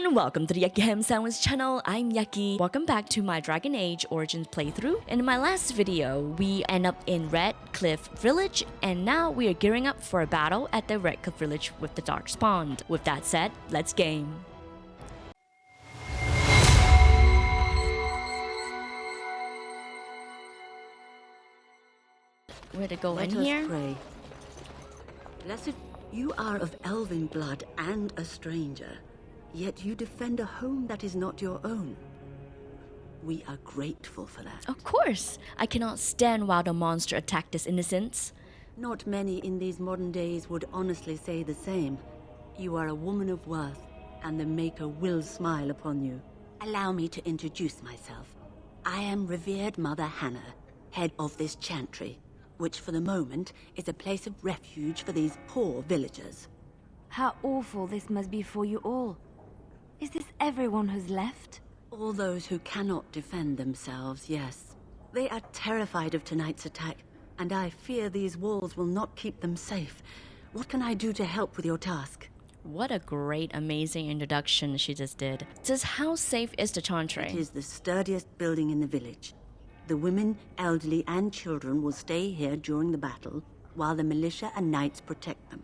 everyone, welcome to the Yucky Ham Sandwich channel. I'm Yucky. Welcome back to my Dragon Age Origins playthrough. In my last video, we end up in Redcliffe village, and now we are gearing up for a battle at the Redcliffe village with the Darkspawn. With that said, let's game. Where to go in here? Pray. Blessed, you are of elven blood and a stranger, yet you defend a home that is not your own. We are grateful for that. Of course! I cannot stand while the monster attacked this innocents. Not many in these modern days would honestly say the same. You are a woman of worth, and the Maker will smile upon you. Allow me to introduce myself. I am revered Mother Hannah, head of this chantry, which for the moment is a place of refuge for these poor villagers. How awful this must be for you all. Is this everyone who's left? All those who cannot defend themselves, yes. They are terrified of tonight's attack, and I fear these walls will not keep them safe. What can I do to help with your task? What a great, amazing introduction she just did. Just how safe is the Chantry? It is the sturdiest building in the village. The women, elderly, and children will stay here during the battle, while the militia and knights protect them.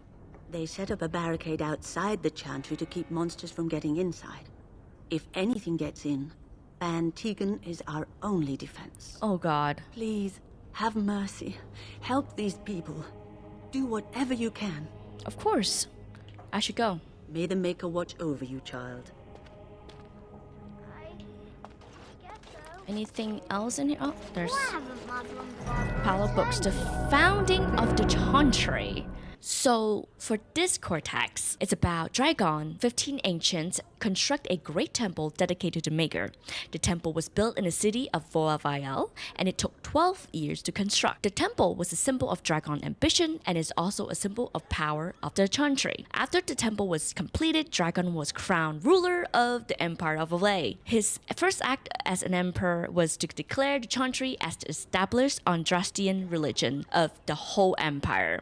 They set up a barricade outside the chantry to keep monsters from getting inside. If anything gets in, Ban Tegan is our only defense. Oh God. Please, have mercy. Help these people. Do whatever you can. Of course. I should go. May the Maker watch over you, child. Anything else in here? Oh, there's pile of books. The founding of the Chantry. So, for this Cortex, it's about Dragon, 15 ancients, construct a great temple dedicated to the Maker. The temple was built in the city of Voavael, and it took 12 years to construct. The temple was a symbol of Dragon ambition, and is also a symbol of power of the Chantry. After the temple was completed, Dragon was crowned ruler of the Empire of Valais. His first act as an emperor was to declare the Chantry as the established Andrastian religion of the whole empire.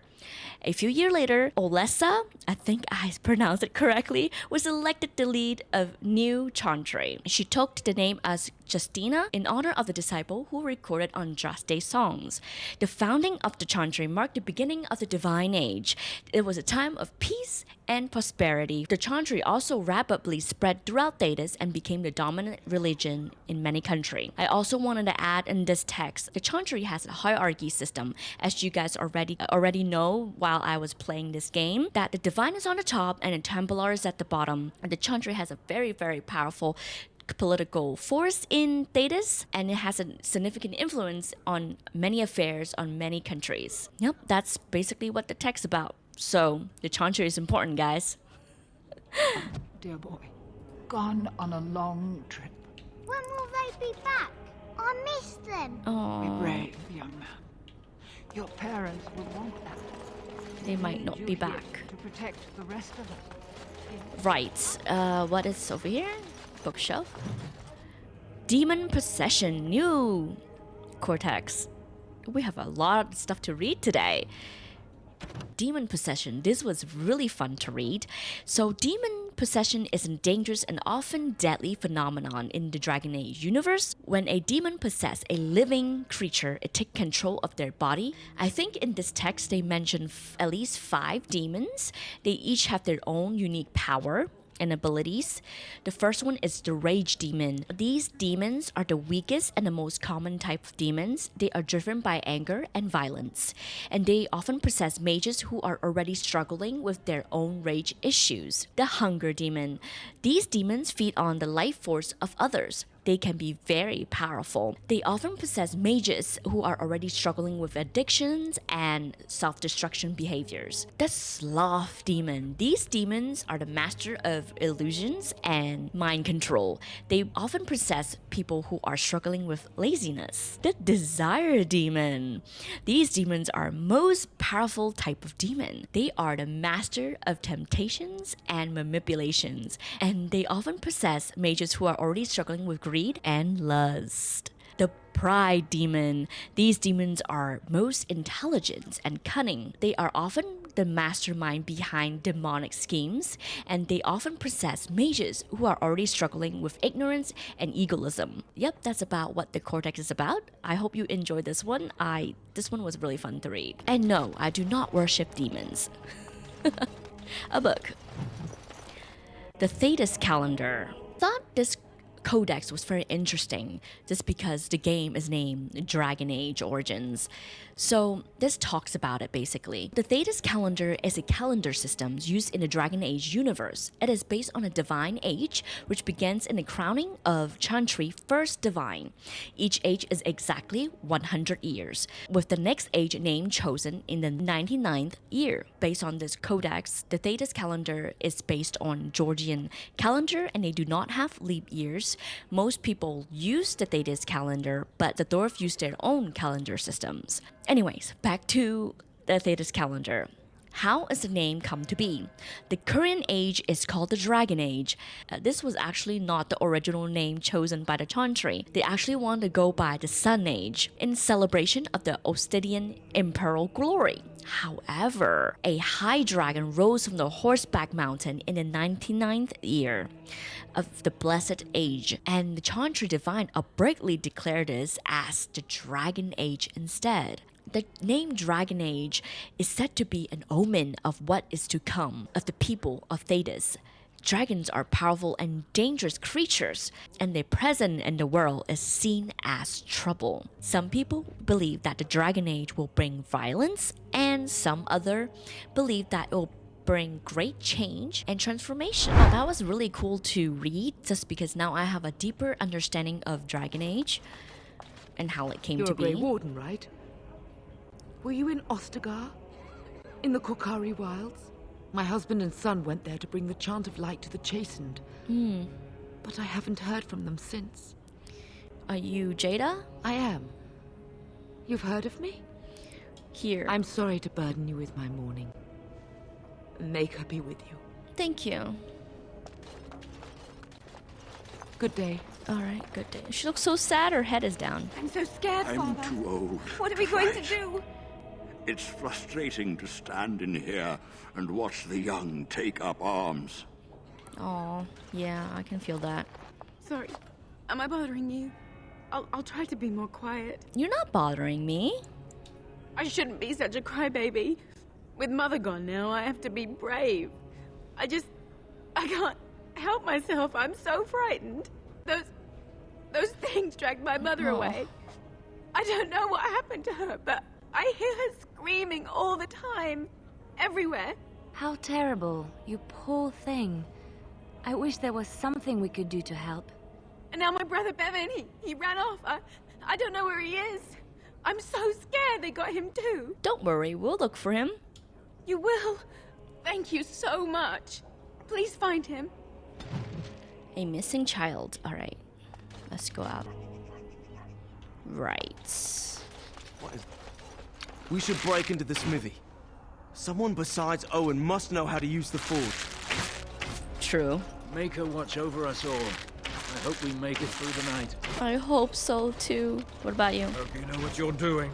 A few years later, Olessa, I think I pronounced it correctly, was elected the lead of new Chantry. She took the name as Justina in honor of the disciple who recorded Andraste songs. The founding of the Chantry marked the beginning of the Divine Age. It was a time of peace and prosperity. The Chantry also rapidly spread throughout Theda and became the dominant religion in many countries. I also wanted to add in this text, the Chantry has a hierarchy system, as you guys already know while I was playing this game, that the Divine is on the top and the Templar is at the bottom. And the Chantry has a very, very powerful political force in Theda, and it has a significant influence on many affairs on many countries. Yep, that's basically what the text's about. So, the Chantry is important, guys. Dear boy, gone on a long trip. When will they be back? I miss them. Be Oh, brave, young man. Your parents will want that. they might not You be here back. to protect the rest of us. Right, what is over here? Bookshelf. Demon Possession, new Cortex. We have a lot of stuff to read today. Demon Possession, this was really fun to read. So demon possession is a dangerous and often deadly phenomenon in the Dragon Age universe. When a demon possesses a living creature, it takes control of their body. I think in this text they mention at least 5 demons. They each have their own unique power and abilities. The first one is the Rage Demon. These demons are the weakest and the most common type of demons. They are driven by anger and violence, and they often possess mages who are already struggling with their own rage issues. The Hunger Demon. These demons feed on the life force of others. They can be very powerful. They often possess mages who are already struggling with addictions and self-destruction behaviors. The Sloth Demon. These demons are the master of illusions and mind control. They often possess people who are struggling with laziness. The Desire Demon. These demons are most powerful type of demon. They are the master of temptations and manipulations, and they often possess mages who are already struggling with greed and lust. The Pride Demon. These demons are most intelligent and cunning. They are often the mastermind behind demonic schemes, and they often possess mages who are already struggling with ignorance and egoism. Yep, that's about what the Codex is about. I hope you enjoyed this one. This one was really fun to read. And no, I do not worship demons. A book. The Theda's Calendar. Thought this Codex was very interesting just because the game is named Dragon Age Origins. So this talks about it basically. The Theda's Calendar is a calendar system used in the Dragon Age universe. It is based on a divine age which begins in the crowning of Chanty, first divine. Each age is exactly 100 years, with the next age name chosen in the 99th year. Based on this Codex, the Theda's Calendar is based on Georgian calendar and they do not have leap years. Most people use the Theda's Calendar, but the dwarf use their own calendar systems. Anyways, back to the Theda's Calendar. How is the name come to be? The current age is called the Dragon Age. This was actually not the original name chosen by the Chanty. They actually wanted to go by the Sun Age in celebration of the Ostidian imperial glory. However, a high dragon rose from the Horseback Mountain in the 99th year of the Blessed Age, and the Chanty Divine abruptly declared this as the Dragon Age instead. The name Dragon Age is said to be an omen of what is to come of the people of Thedas. Dragons are powerful and dangerous creatures, and their presence in the world is seen as trouble. Some people believe that the Dragon Age will bring violence, and some other believe that it will bring great change and transformation. Oh, that was really cool to read, just because now I have a deeper understanding of Dragon Age and how it came to be. You're a Grey Warden, right? Were you in Ostagar? In the Korkari Wilds? My husband and son went there to bring the chant of light to the chastened. But I haven't heard from them since. Are you Jada? I am. You've heard of me? Here. I'm sorry to burden you with my mourning. May her be with you. Thank you. Good day. Alright, good day. She looks so sad, her head is down. I'm so scared, I'm Father. too old. What are we going to do? It's frustrating to stand in here and watch the young take up arms. Oh, yeah, I can feel that. Sorry, am I bothering you? I'll try to be more quiet. You're not bothering me. I shouldn't be such a crybaby. With Mother gone now, I have to be brave. I can't help myself. I'm so frightened. Those things dragged my mother away. I don't know what happened to her, but I hear her screaming all the time. Everywhere. How terrible, you poor thing. I wish there was something we could do to help. And now my brother Bevan, he ran off. I don't know where he is. I'm so scared they got him too. Don't worry, we'll look for him. You will? Thank you so much. Please find him. A missing child. Alright, let's go out. Right. We should break into the smithy. Someone besides Owen must know how to use the forge. True. Make her watch over us all. I hope we make it through the night. I hope so too. What about you? Hope you know what you're doing.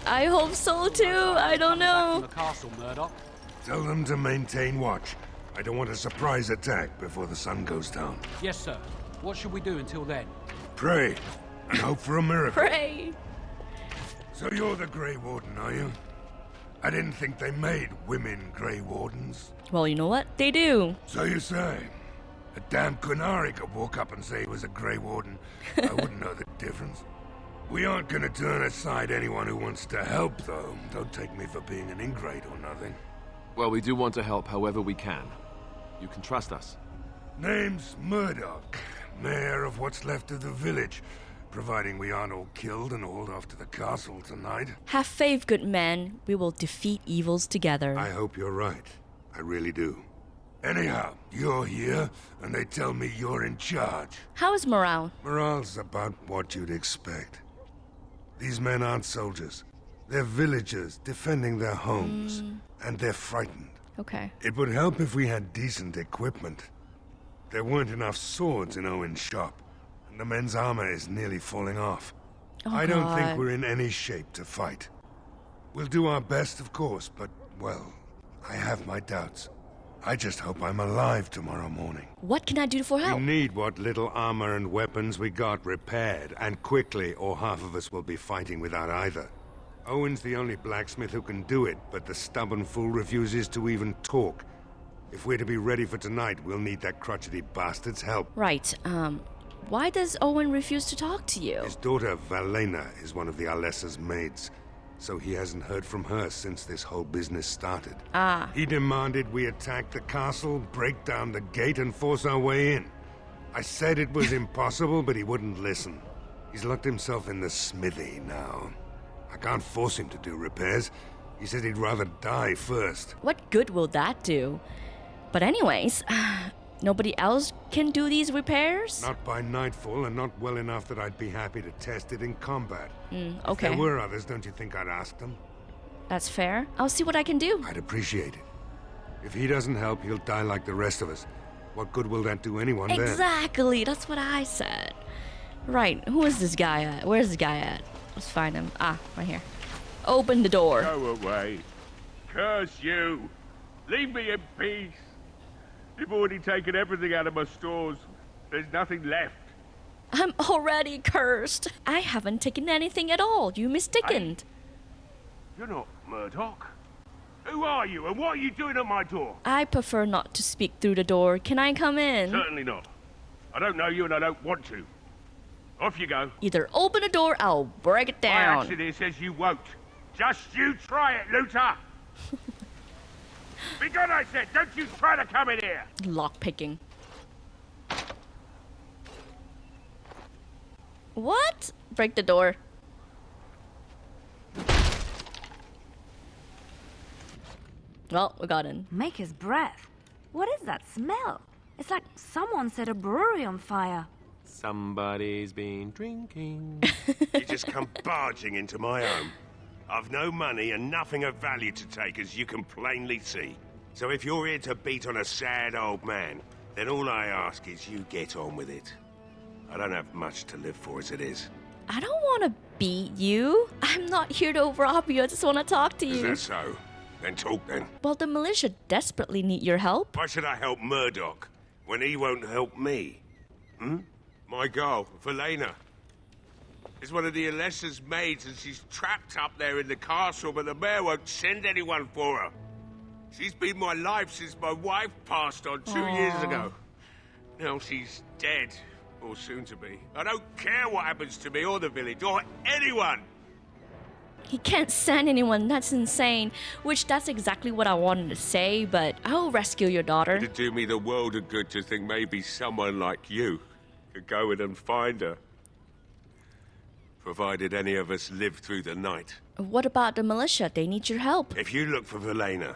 I hope so too. I don't know. The castle, Murdoch. Tell them to maintain watch. I don't want a surprise attack before the sun goes down. Yes, sir. What should we do until then? Pray and hope for a miracle. Pray. So you're the Grey Warden, are you? I didn't think they made women Grey Wardens. Well, you know what? They do. So you say. A damn Qunari could walk up and say he was a Grey Warden. I wouldn't know the difference. We aren't gonna turn aside anyone who wants to help, though. Don't take me for being an ingrate or nothing. Well, we do want to help however we can. You can trust us. Name's Murdoch, mayor of what's left of the village, providing we aren't all killed and hauled off to the castle tonight. Have faith, good man. We will defeat evils together. I hope you're right. I really do. Anyhow, you're here, and they tell me you're in charge. How is morale? Morale's about what you'd expect. These men aren't soldiers. They're villagers defending their homes, and they're frightened. Okay. It would help if we had decent equipment. There weren't enough swords in Owen's shop, and the men's armor is nearly falling off. Oh, I don't think God. we're in any shape to fight. We'll do our best, of course, but, well, I have my doubts. I just hope I'm alive tomorrow morning. What can I do for help? We need what little armor and weapons we got repaired, and quickly, or half of us will be fighting without either. Owen's the only blacksmith who can do it, but the stubborn fool refuses to even talk. If we're to be ready for tonight, we'll need that crotchety bastard's help. Right, why does Owen refuse to talk to you? His daughter, Valena, is one of the Alessa's maids, so he hasn't heard from her since this whole business started. Ah. He demanded we attack the castle, break down the gate, and force our way in. I said it was impossible, but he wouldn't listen. He's locked himself in the smithy now. I can't force him to do repairs. He said he'd rather die first. What good will that do? But anyways, nobody else can do these repairs? Not by nightfall, and not well enough that I'd be happy to test it in combat. Okay. If there were others, don't you think I'd ask them? That's fair. I'll see what I can do. I'd appreciate it. If he doesn't help, he'll die like the rest of us. What good will that do anyone then? Exactly, that's what I said. Right, who is this guy at? Where's this guy at? Let's find him. Ah, right here. Open the door. Go away. Curse you. Leave me in peace. You've already taken everything out of my stores. There's nothing left. I'm already cursed. I haven't taken anything at all. You mistaken. You're not Murdoch. Who are you and what are you doing at my door? I prefer not to speak through the door. Can I come in? Certainly not. I don't know you and I don't want to. Off you go. Either open the door, I'll break it down. My action here says you won't. Just you try it, looter. Be good, I said. Don't you try to come in here. Lockpicking. What? Break the door. Well, we got in. Maker's breath. What is that smell? It's like someone set a brewery on fire. Somebody's been drinking. You just come barging into my home. I've no money and nothing of value to take, as you can plainly see. So if you're here to beat on a sad old man, then all I ask is you get on with it. I don't have much to live for as it is. I don't want to beat you. I'm not here to rob you. I just want to talk to you. Is that so? Then talk then. Well, the militia desperately need your help. Why should I help Murdoch when he won't help me? My girl, Valena, is one of the Alessa's maids, and she's trapped up there in the castle, but the mayor won't send anyone for her. She's been my life since my wife passed on 2 years ago. Now she's dead, or soon to be. I don't care what happens to me or the village, or anyone. He can't send anyone, that's insane. Which that's exactly what I wanted to say, but I'll rescue your daughter. It'd do me the world of good to think maybe someone like you could go in and find her. Provided any of us live through the night. What about the militia? They need your help. If you look for Valena,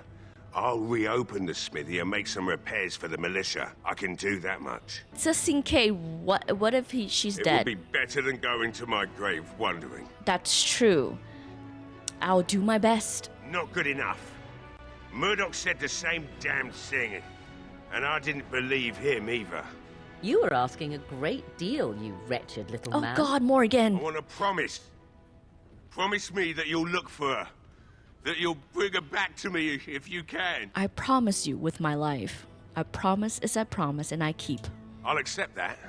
I'll reopen the smithy and make some repairs for the militia. I can do that much. Just in case, what if she's dead? It would be better than going to my grave wondering. That's true. I'll do my best. Not good enough. Murdoch said the same damn thing, and I didn't believe him either. You were asking a great deal, you wretched little man. Oh God, Morgan. I want to promise. Promise me that you'll look for her. That you'll bring her back to me if you can. I promise you with my life. A promise is a promise, and I keep. I'll accept that.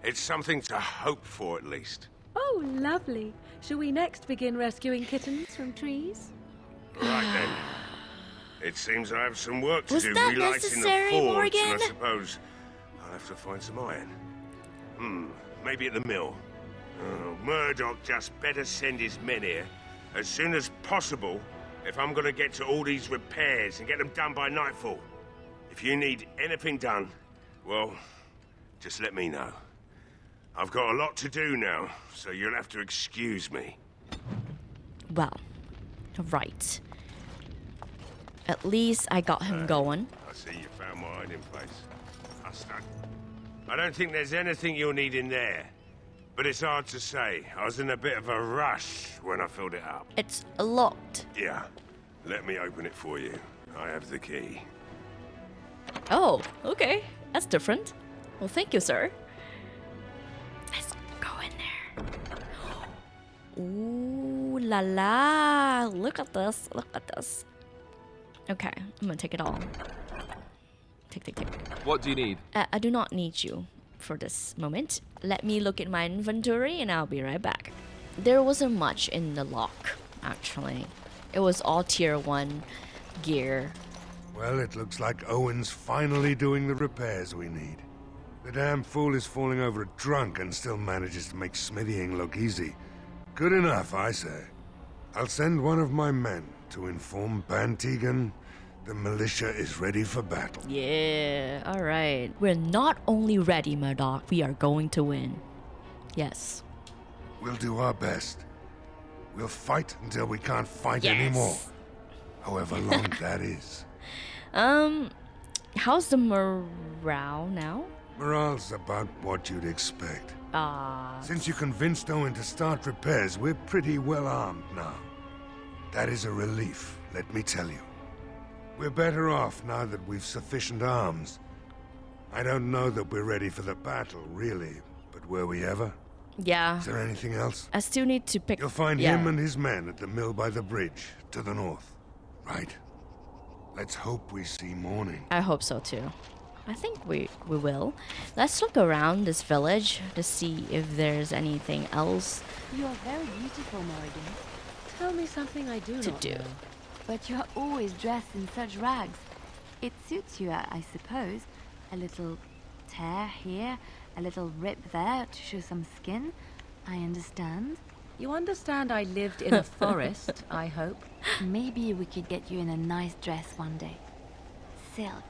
It's something to hope for, at least. Oh, lovely. Shall we next begin rescuing kittens from trees? Right then. It seems I have some work to Was do that relighting the necessary, forge, Morgan? and I suppose I'll have to find some iron. Maybe at the mill. Oh, Murdoch just better send his men here as soon as possible if I'm gonna get to all these repairs and get them done by nightfall. If you need anything done, well, just let me know. I've got a lot to do now, so you'll have to excuse me. Well, right. At least I got him going. I see you found my hiding place. Us Dwyn. I don't think there's anything you'll need in there. But it's hard to say. I was in a bit of a rush when I filled it up. It's locked. Yeah. Let me open it for you. I have the key. Oh, okay. That's different. Well, thank you, sir. Let's go in there. Ooh la la. Look at this. Look at this. Okay, I'm gonna take it all. Take. What do you need? I do not need you for this moment. Let me look at my inventory and I'll be right back. There wasn't much in the lock, actually. It was all tier 1 gear. Well, it looks like Owen's finally doing the repairs we need. The damn fool is falling over drunk and still manages to make smithying look easy. Good enough, I say. I'll send one of my men to inform Bantegan the militia is ready for battle. Yeah, alright. We're not only ready, Murdoch, we are going to win. Yes. We'll do our best. We'll fight until we can't fight anymore. However long that is. How's the morale now? Morale's about what you'd expect. Since you convinced Owen to start repairs, we're pretty well armed now. That is a relief, let me tell you. We're better off now that we've sufficient arms. I don't know that we're ready for the battle, really, but were we ever? Yeah. Is there anything else? I still need to pick... You'll find him and his men at the mill by the bridge, to the north. Right? Let's hope we see morning. I hope so too. I think we will. Let's look around this village to see if there's anything else You are very beautiful, Morrigan. Tell me something I do to not do. know. But you are always dressed in such rags. It suits you, I suppose. A little tear here, a little rip there to show some skin. I understand. You understand I lived in a forest, I hope? Maybe we could get you in a nice dress one day. Silk.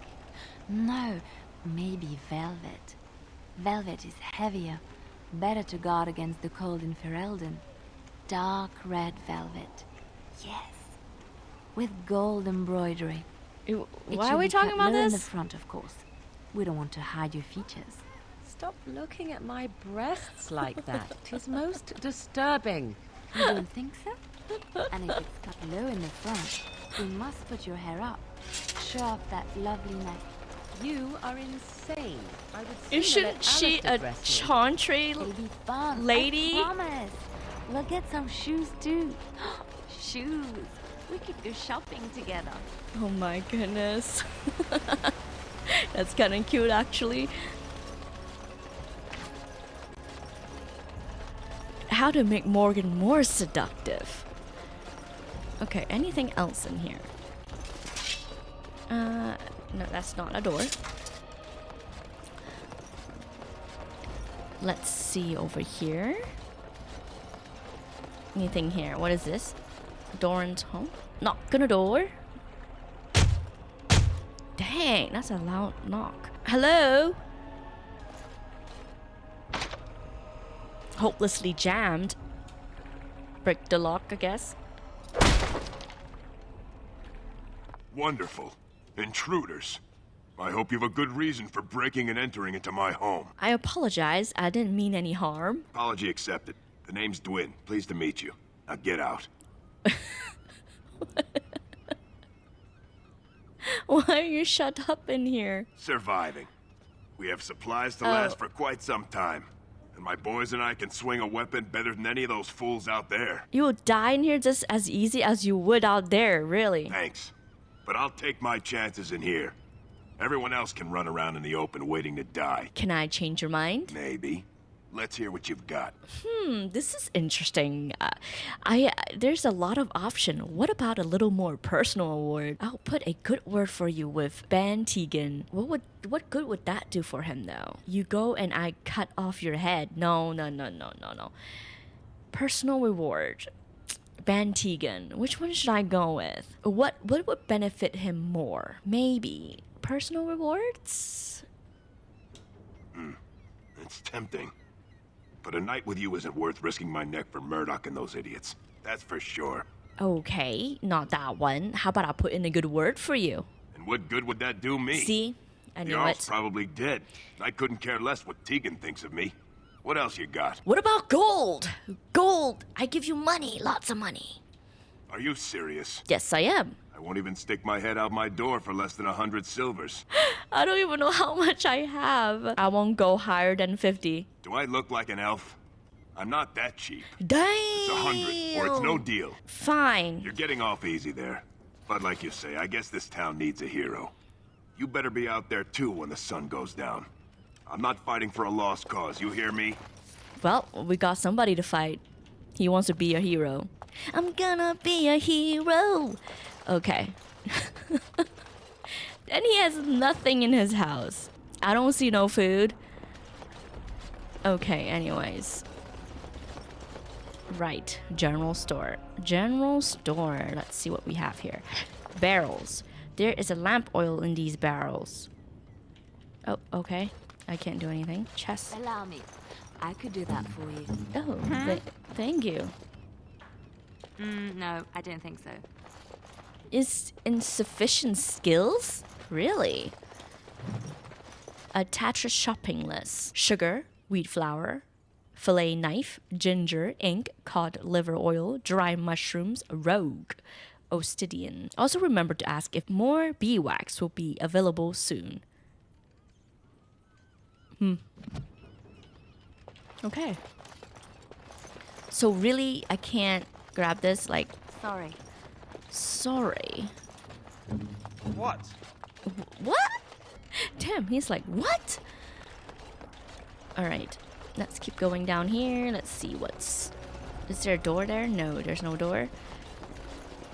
No, maybe velvet. Velvet is heavier, better to guard against the cold in Ferelden. Dark red velvet. Yes. With gold embroidery. Why are we talking about low in the this? front, of course. We don't want to hide your features. Stop looking at my breasts like that. 'Tis most disturbing. You don't think so? And if it's cut low in the front, we must put your hair up. Show off that lovely neck. You are insane. I would sooner Isn't let she Alistair a dress me. Chantry It'll be fun. lady? I promise. We'll get some shoes too. Shoes. We could go shopping together. Oh my goodness. That's kind of cute, actually. How to make Morgan more seductive. Okay, anything else in here? No, that's not a door. Let's see over here. Anything here? What is this? Doran's home? Knock on a door. Dang, that's a loud knock. Hello? Hopelessly jammed. Break the lock, I guess. Wonderful. Intruders. I hope you have a good reason for breaking and entering into my home. I apologize. I didn't mean any harm. Apology accepted. The name's Dwyn. Pleased to meet you. Now get out. Why are you shut up in here? Surviving. We have supplies to last for quite some time. And my boys and I can swing a weapon better than any of those fools out there. You will die in here just as easy as you would out there, really. Thanks. But I'll take my chances in here. Everyone else can run around in the open waiting to die. Can I change your mind? Maybe. Let's hear what you've got. This is interesting. There's a lot of option. What about a little more personal word? I'll put a good word for you with Bantegan. What good would that do for him though? You go and I cut off your head. No. Personal reward. Bantegan. Which one should I go with? What would benefit him more? Maybe personal rewards? It's tempting. But a night with you isn't worth risking my neck for Murdoch and those idiots. That's for sure. Okay, not that one. How about I put in a good word for you? And what good would that do me? See? I knew Jarl's it. probably dead. I couldn't care less what Tegan thinks of me. What else you got? What about gold? Gold! I give you money, lots of money. Are you serious? Yes, I am. I won't even stick my head out my door for less than 100 silvers. I don't even know how much I have. I won't go higher than 50. Do I look like an elf? I'm not that cheap. Damn! It's 100, or it's no deal. Fine. You're getting off easy there. But like you say, I guess this town needs a hero. You better be out there too when the sun goes down. I'm not fighting for a lost cause, you hear me? Well, we got somebody to fight. He wants to be a hero. I'm gonna be a hero. Okay. And he has nothing in his house. I don't see no food. Okay, anyways. Right, general store. General store. Let's see what we have here. Barrels. There is a lamp oil in these barrels. Oh, okay. I can't do anything. Chest. Allow me. I could do that for you. Oh, thank you. No, I don't think so. Is insufficient skills? Really? A Tattra shopping list. Sugar, wheat flour, fillet knife, ginger, ink, cod liver oil, dry mushrooms, rogue, obsidian. Also remember to ask if more beeswax will be available soon. Okay. So really, I can't grab this, like... Sorry. What? What? Damn, he's like, what? Alright, let's keep going down here. Let's see what's... Is there a door there? No, there's no door.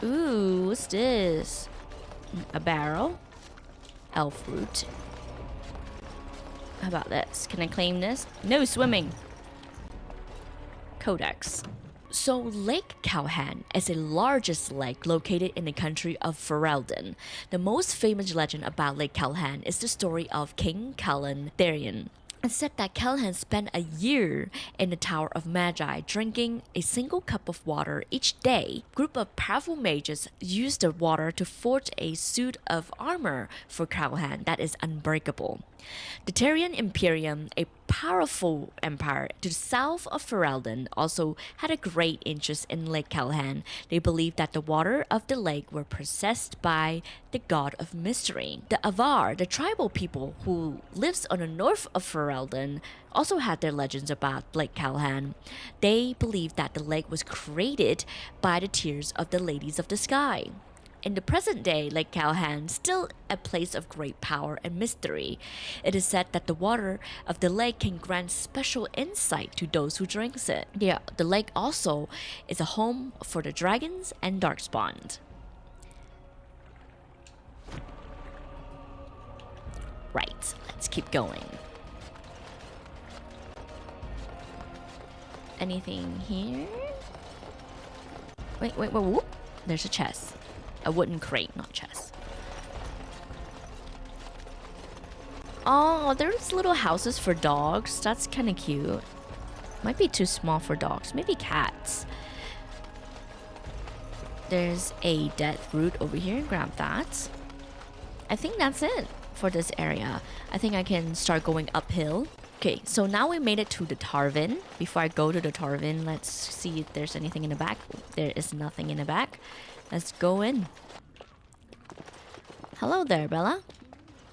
Ooh, what's this? A barrel. Elf root. How about this? Can I claim this? No swimming. Codex. So Lake Calenhad is the largest lake located in the country of Ferelden. The most famous legend about Lake Calenhad is the story of King Calenhad. It's said that Calenhad spent a year in the Tower of Magi drinking a single cup of water each day. A group of powerful mages used the water to forge a suit of armor for Calenhad that is unbreakable. The Therian Imperium, a powerful empire to the south of Ferelden, also had a great interest in Lake Calenhad. They believed that the water of the lake were possessed by the god of mystery. The Avar, the tribal people who lives on the north of Ferelden, also had their legends about Lake Calenhad. They believed that the lake was created by the tears of the ladies of the sky. In the present day, Lake Calenhad is still a place of great power and mystery. It is said that the water of the lake can grant special insight to those who drinks it. Yeah, the lake also is a home for the dragons and darkspawn. Right, let's keep going. Anything here? Wait, whoop. There's a chest. A wooden crate, not chest. Oh, there's little houses for dogs. That's kind of cute. Might be too small for dogs. Maybe cats. There's a dead root over here. Grab that. I think that's it for this area. I think I can start going uphill. Okay, so now we made it to the Tarvin. Before I go to the Tarvin, let's see if there's anything in the back. There is nothing in the back. Let's go in. Hello there, Bella.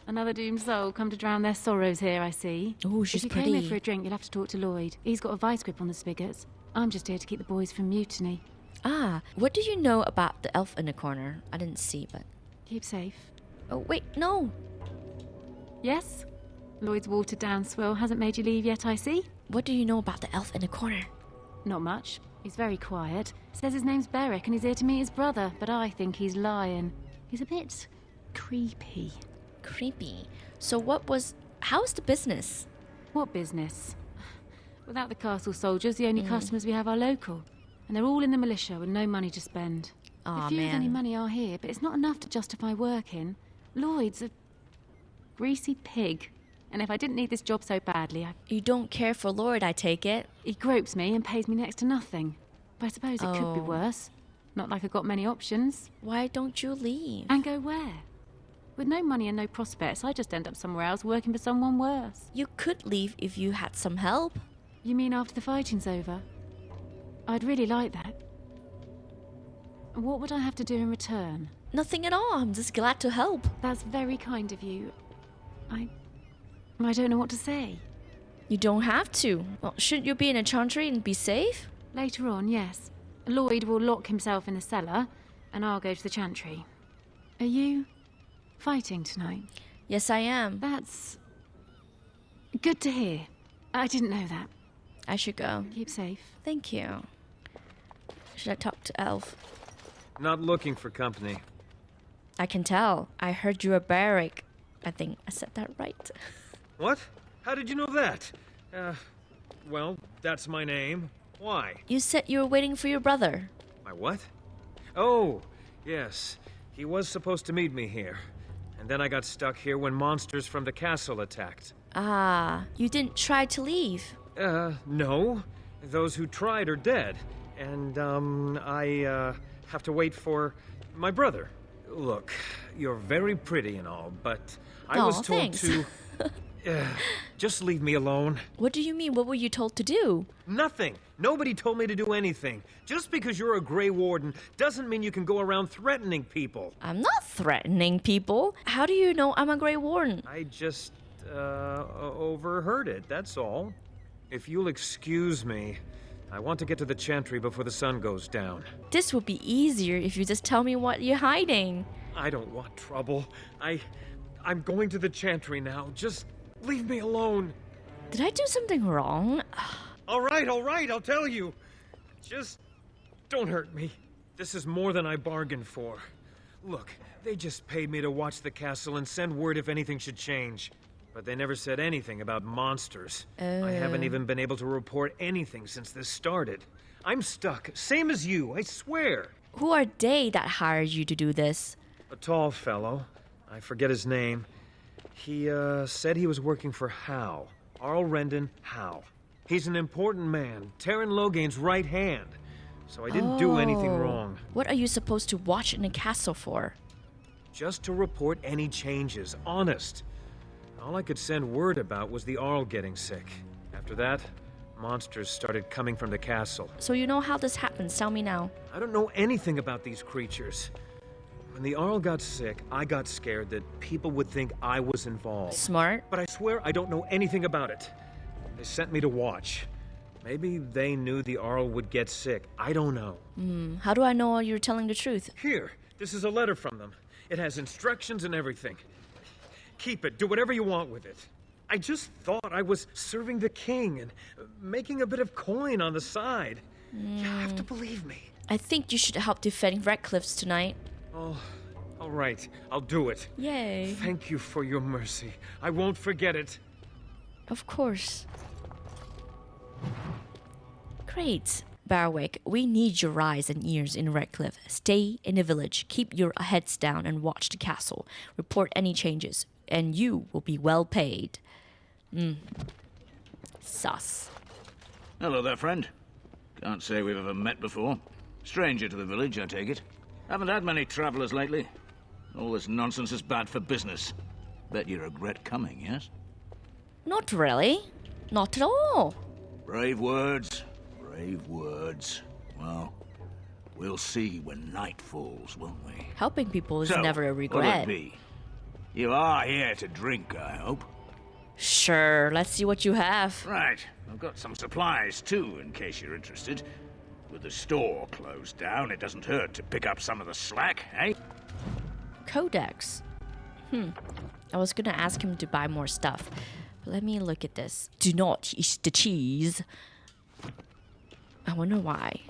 Another doomed soul come to drown their sorrows here, I see. Oh, she's pretty. If you pretty. came here for a drink, you'll have to talk to Lloyd. He's got a vice grip on the spigots. I'm just here to keep the boys from mutiny. Ah, what do you know about the elf in the corner? I didn't see, but... Keep safe. Oh, wait, no. Yes? Lloyd's watered down swill hasn't made you leave yet, I see. What do you know about the elf in the corner? Not much. He's very quiet. Says his name's Beric and he's here to meet his brother, but I think he's lying. He's a bit creepy. Creepy. So how's the business? What business? Without the castle soldiers, the only customers we have are local. And they're all in the militia with no money to spend. Aw, a few with any man. money are here, but it's not enough to justify working. Lloyd's a greasy pig. And if I didn't need this job so badly, You don't care for Lloyd, I take it. He gropes me and pays me next to nothing. But I suppose it could be Oh. worse. Not like I've got many options. Why don't you leave? And go where? With no money and no prospects, I just end up somewhere else working for someone worse. You could leave if you had some help. You mean after the fighting's over? I'd really like that. What would I have to do in return? Nothing at all. I'm just glad to help. That's very kind of you. I don't know what to say. You don't have to. Well, shouldn't you be in a Chantry and be safe? Later on, yes. Lloyd will lock himself in the cellar, and I'll go to the Chantry. Are you fighting tonight? Yes, I am. That's good to hear. I didn't know that. I should go. Keep safe. Thank you. Should I talk to Elf? Not looking for company. I can tell. I heard you were Barrick. I think I said that right. What? How did you know that? Well, that's my name. Why? You said you were waiting for your brother. My what? Oh, yes. He was supposed to meet me here. And then I got stuck here when monsters from the castle attacked. Ah, you didn't try to leave. No. Those who tried are dead. And, I have to wait for my brother. Look, you're very pretty and all, but I was told thanks. to... just leave me alone. What do you mean? What were you told to do? Nothing. Nobody told me to do anything. Just because you're a Grey Warden doesn't mean you can go around threatening people. I'm not threatening people. How do you know I'm a Grey Warden? I just, overheard it, that's all. If you'll excuse me, I want to get to the Chantry before the sun goes down. This would be easier if you just tell me what you're hiding. I don't want trouble. I'm going to the Chantry now. Just leave me alone. Did I do something wrong? All right, I'll tell you. Just don't hurt me. This is more than I bargained for. Look, they just paid me to watch the castle and send word if anything should change. But they never said anything about monsters. I haven't even been able to report anything since this started. I'm stuck, same as you, I swear. Who are they that hired you to do this? A tall fellow. I forget his name. He, said he was working for Howe. Arl Rendon Howe. He's an important man, Terran Logain's right hand. So I didn't do anything wrong. What are you supposed to watch in a castle for? Just to report any changes, honest. All I could send word about was the Arl getting sick. After that, monsters started coming from the castle. So you know how this happens, tell me now. I don't know anything about these creatures. When the Arl got sick, I got scared that people would think I was involved. Smart. But I swear I don't know anything about it. They sent me to watch. Maybe they knew the Arl would get sick. I don't know. How do I know you're telling the truth? Here, this is a letter from them. It has instructions and everything. Keep it. Do whatever you want with it. I just thought I was serving the king and making a bit of coin on the side. You have to believe me. I think you should help defend Redcliffe's tonight. Oh, all right. I'll do it. Yay. Thank you for your mercy. I won't forget it. Of course. Great. Barwick, we need your eyes and ears in Redcliffe. Stay in the village, keep your heads down and watch the castle. Report any changes, and you will be well paid. Sus. Hello there, friend. Can't say we've ever met before. Stranger to the village, I take it. Haven't had many travelers lately. All this nonsense is bad for business. Bet you regret coming, yes? Not really. Not at all. Brave words. Brave words. Well, we'll see when night falls, won't we? Helping people is So, never a what'll regret. it be? You are here to drink, I hope. Sure, let's see what you have. Right. I've got some supplies, too, in case you're interested. With the store closed down, it doesn't hurt to pick up some of the slack, eh? Codex. I was gonna ask him to buy more stuff. But let me look at this. Do not eat the cheese. I wonder why.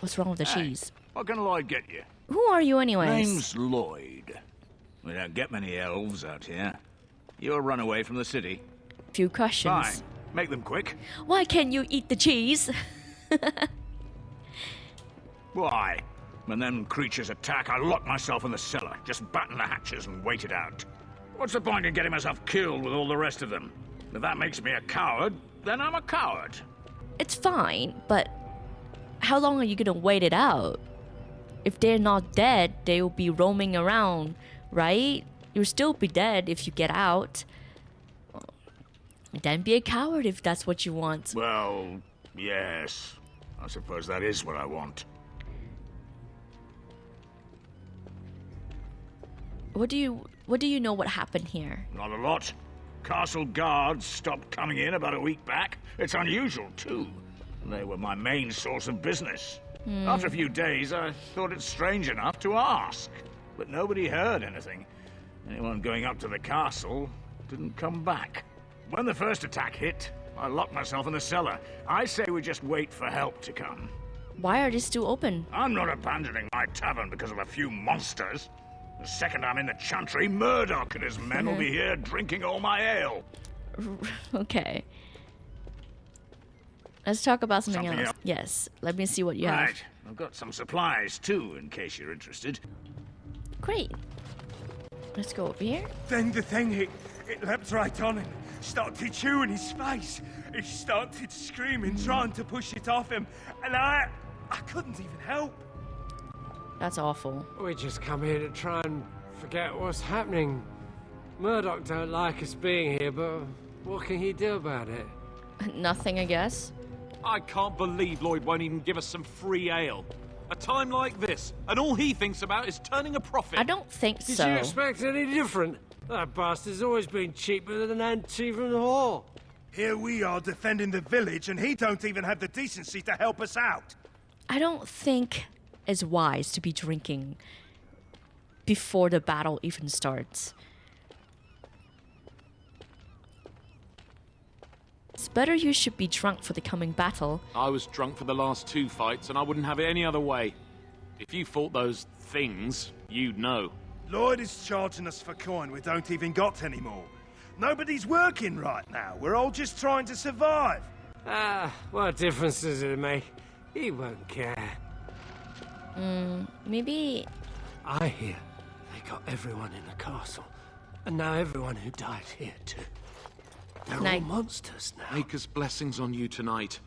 What's wrong with the cheese? What can Lloyd get you? Who are you anyways? Name's Lloyd. We don't get many elves out here. You're a runaway from the city. Few questions. Fine. Make them quick. Why can't you eat the cheese? Why? When them creatures attack, I lock myself in the cellar. Just batten the hatches and wait it out. What's the point in getting myself killed with all the rest of them? If that makes me a coward, then I'm a coward. It's fine, but how long are you gonna wait it out? If they're not dead, they will be roaming around, right? You'll still be dead if you get out. Then be a coward if that's what you want. Well, yes. I suppose that is what I want. What do you know what happened here? Not a lot. Castle guards stopped coming in about a week back. It's unusual, too. They were my main source of business. After a few days, I thought it strange enough to ask. but nobody heard anything. Anyone going up to the castle didn't come back. When the first attack hit, I locked myself in the cellar. I say we just wait for help to come. Why are they still open? I'm not abandoning my tavern because of a few monsters. The second I'm in the Chantry, Murdoch and his men will be here drinking all my ale. Okay. Let's talk about something else. Yes, let me see what you have. Right, I've got some supplies too, in case you're interested. Great. Let's go over here. Then the thing, it leapt right on him, started chewing his face. He started screaming, trying to push it off him, and I couldn't even help. That's awful. We just come here to try and forget what's happening. Murdoch don't like us being here, but what can he do about it? Nothing, I guess. I can't believe Lloyd won't even give us some free ale. A time like this, and all he thinks about is turning a profit. I don't think so. Did you expect any different? That bastard's always been cheaper than an ante from the whore. Here we are defending the village, and he don't even have the decency to help us out. I don't think it's wise to be drinking before the battle even starts. It's better you should be drunk for the coming battle. I was drunk for the last 2 fights, and I wouldn't have it any other way. If you fought those things, you'd know. Lloyd is charging us for coin we don't even got anymore. Nobody's working right now. We're all just trying to survive. What difference does it make? He won't care. Maybe... I hear they got everyone in the castle. And now everyone who died here, too. They're all monsters now. Maker's blessings on you tonight.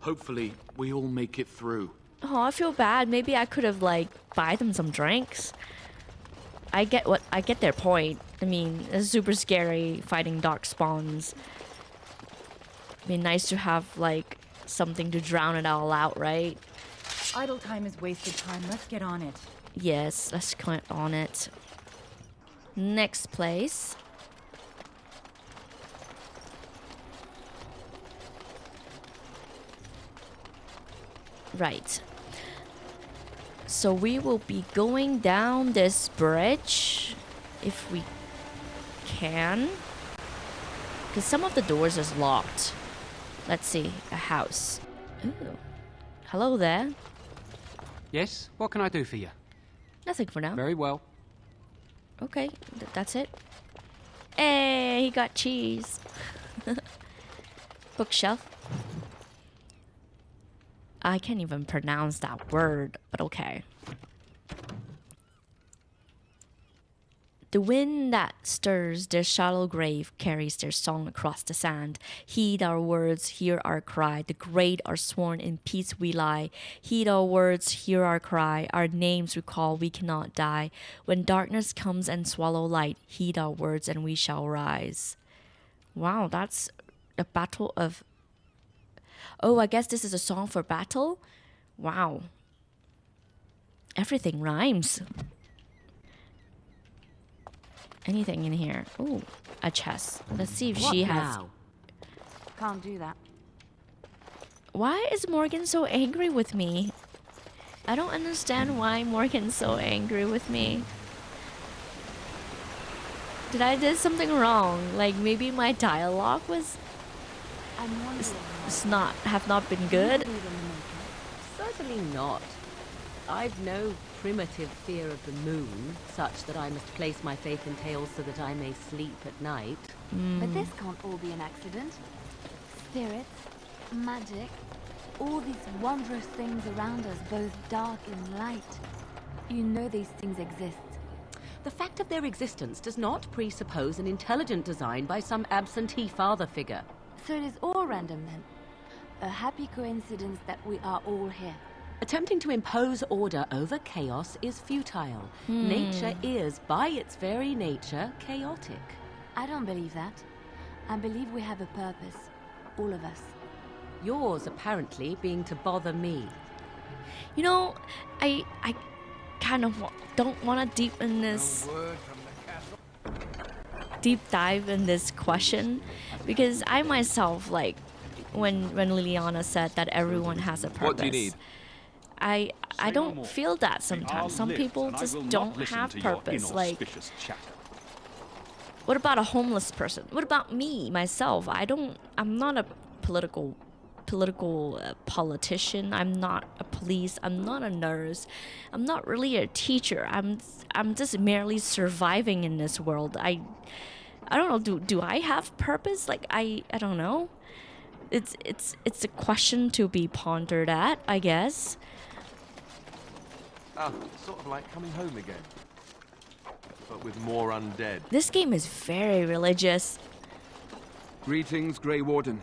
Hopefully, we all make it through. Oh, I feel bad. Maybe I could have, like, buy them some drinks. I get their point. I mean, it's super scary fighting dark spawns. It'd be nice to have, like, something to drown it all out, right? Idle time is wasted time. Let's get on it. Yes, let's get on it. Next place. Right. So we will be going down this bridge if we can. Because some of the doors is locked. Let's see. A house. Ooh. Hello there. Yes? What can I do for you? Nothing for now. Very well. Okay, that's it. Hey, he got cheese. Bookshelf. I can't even pronounce that word, but okay. The wind that stirs their shallow grave carries their song across the sand. Heed our words, hear our cry. The great are sworn, in peace we lie. Heed our words, hear our cry. Our names recall, we cannot die. When darkness comes and swallow light, heed our words and we shall rise. Wow, that's a battle of... Oh, I guess this is a song for battle? Wow. Everything rhymes. Anything in here? Ooh, a chest. Let's see if she has... Can't do that. Why is Morgan so angry with me? I don't understand why Morgan's so angry with me. Did I do something wrong? Like maybe my dialogue was... have not been good? Certainly not. I've no primitive fear of the moon, such that I must place my faith in tales so that I may sleep at night. But this can't all be an accident. Spirits, magic, all these wondrous things around us, both dark and light. You know these things exist. The fact of their existence does not presuppose an intelligent design by some absentee father figure. So it is all random then. A happy coincidence that we are all here. Attempting to impose order over chaos is futile. Nature is, by its very nature, chaotic. I don't believe that. I believe we have a purpose. All of us. Yours, apparently, being to bother me. You know, I kind of don't want to deep dive in this question, because I myself, like, when Liliana said that everyone has a purpose. What do you need? I don't feel that sometimes. Some people just don't have purpose. Like, what about a homeless person? What about me, myself? I'm not a political politician. I'm not a police. I'm not a nurse. I'm not really a teacher. I'm just merely surviving in this world. I don't know. Do I have purpose? Like, I don't know. It's a question to be pondered at, I guess. Sort of like coming home again, but with more undead. This game is very religious. Greetings, Grey Warden.